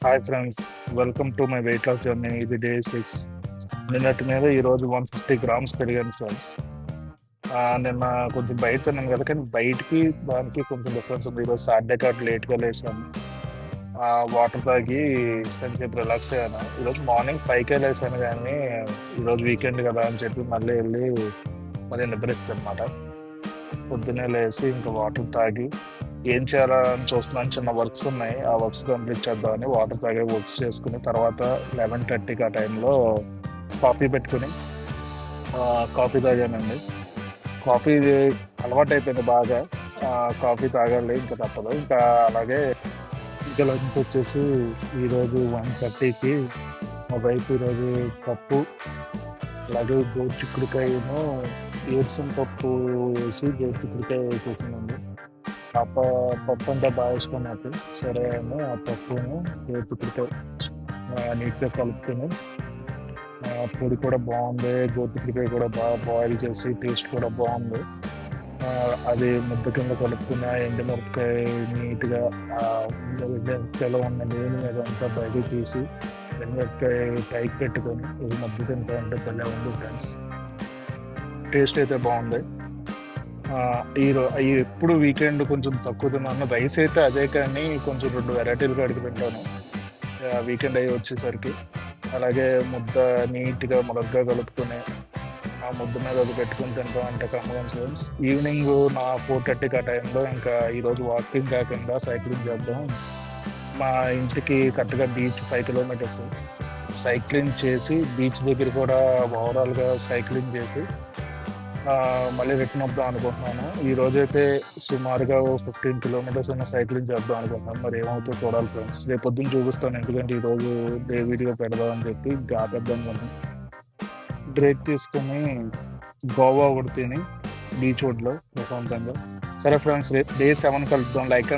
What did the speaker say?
Hi friends, welcome to my weight loss journey. ఇది day 6. నిన్నటి మీద ఈరోజు 150 గ్రామ్స్ పెరిగాను ఫ్రెండ్స్. నిన్న కొంచెం బయట తిన్నాను కదా, కానీ బయటికి దానికి కొంచెం డిఫరెన్స్ ఉంది. ఈరోజు సాటర్డే కాబట్టి లేట్గా లేసాను. వాటర్ తాగి కొంచెం రిలాక్స్ అయ్యాను. ఈరోజు మార్నింగ్ 5కే లేసాను, కానీ ఈరోజు వీకెండ్ కదా అని చెప్పి మళ్ళీ వెళ్ళి మరి నిద్రస్తాను అనమాట. పొద్దున్నే లేసి ఇంకా వాటర్ తాగి ఏం చేయాలా అని చూస్తున్నాను. చిన్న వర్క్స్ ఉన్నాయి, ఆ వర్క్స్ కంప్లీట్ చేద్దామని వాటర్ తాగే వర్క్స్ చేసుకుని తర్వాత 11:30కి ఆ టైంలో కాఫీ పెట్టుకుని కాఫీ తాగానండి. కాఫీ అలవాటు అయిపోయింది బాగా. కాఫీ తాగాలి, ఇంకా తప్పదు. ఇంకా అలాగే ఇంకా లంచ్ వచ్చేసి ఈరోజు 1:30కి మా వైఫ్ ఈరోజు పప్పు, అలాగే గోరు చిక్కుడుకాయను ఏరుసిన పప్పు వేసి గోరు చిక్కుడుకాయ వేసేసిందండి. ఆ పప్పు అంటే బాగా ఇష్టం నాకు. సరే అని ఆ పప్పును గోరు చిక్కుడుకాయ నీట్గా కలుపుకొని, పొడి కూడా బాగుంది, గోరు చిక్కుడుకాయ కూడా బాగా బాయిల్ చేసి టేస్ట్ కూడా బాగుంది. అది ముద్ద కింద కలుపుకుని ఆ ఎండుమిరపకాయ నీట్గా ఎండుమిరపకాయలో ఉన్న నూనె మీద అంతా బయటకు తీసి ఎండుమిరపకాయ పైకి పెట్టుకొని ఇది ముద్ద తింటా అంటే భలే ఉంది ఫ్రెండ్స్. టేస్ట్ అయితే బాగుంది. ఎప్పుడు వీకెండ్ కొంచెం తక్కువ తిన్నాను. రైస్ అయితే అదే, కానీ కొంచెం 2 వెరైటీలు కడిగి తింటాను వీకెండ్ అయ్యి వచ్చేసరికి. అలాగే ముద్ద నీట్గా ములగ్గా కలుపుకొని ఆ ముద్ద మీద అది పెట్టుకుని తింటాం అంటే కమ్మగా. ఈవినింగ్ నా 4:30కి ఆ టైంలో ఇంకా ఈరోజు వాకింగ్ కాకుండా సైక్లింగ్ చేద్దాం. మా ఇంటికి కరెక్ట్గా బీచ్ 5 కిలోమీటర్స్. సైక్లింగ్ చేసి బీచ్ దగ్గర కూడా ఓవరాల్గా సైక్లింగ్ చేసి మళ్ళీ రిటర్న్ వద్దాం అనుకుంటున్నాను. ఈ రోజైతే సుమారుగా 15 కిలోమీటర్స్ అయినా సైక్లింగ్ చేద్దాం అనుకుంటున్నాను. మరి ఏమవుతుందో చూడాలి ఫ్రెండ్స్. రేపు పొద్దున్న చూపిస్తాను, ఎందుకంటే ఈరోజు డే వీడియో పెడదామని చెప్పి ఆపేద్దాం అనుకుంటున్నాను. బ్రేక్ తీసుకొని గోవా ఒకటి తిని బీచ్ రోడ్లో ప్రశాంతంగా. సరే ఫ్రెండ్స్, రేపు డే 7 కలుద్దాం. లైక్